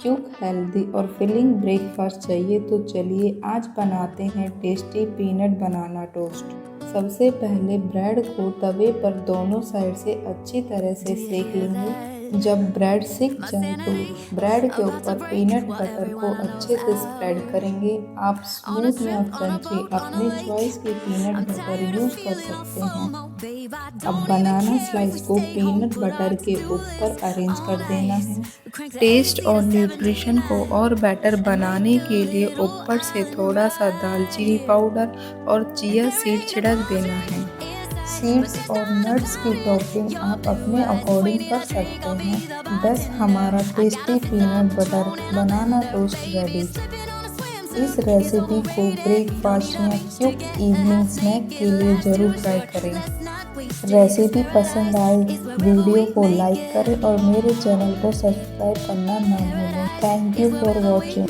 Quick, healthy और filling breakfast चाहिए तो चलिए आज बनाते हैं टेस्टी पीनट बनाना टोस्ट। सबसे पहले ब्रेड को तवे पर दोनों साइड से अच्छी तरह से सेक लेंगे। जब ब्रेड सिक जाए तो ब्रेड के ऊपर पीनट बटर को अच्छे से स्प्रेड करेंगे। आप स्मूथ या क्रंची अपनी चॉइस की पीनट बटर यूज कर सकते हैं। अब बनाना स्लाइस को पीनट बटर के ऊपर अरेंज कर देना है। टेस्ट और न्यूट्रिशन को और बेटर बनाने के लिए ऊपर से थोड़ा सा दालचीनी पाउडर और चिया सीड छिड़क देना है। सीड्स और नट्स की टॉपिंग आप अपने अकॉर्डिंग कर सकते हैं। बस हमारा टेस्टी पीनट बटर बनाना टोस्ट रेडी। इस रेसिपी को ब्रेकफास्ट या क्विक इवनिंग स्नैक के लिए ज़रूर ट्राई करें। रेसिपी पसंद आए वीडियो को लाइक करें और मेरे चैनल को सब्सक्राइब करना ना भूलें। Thank you for watching.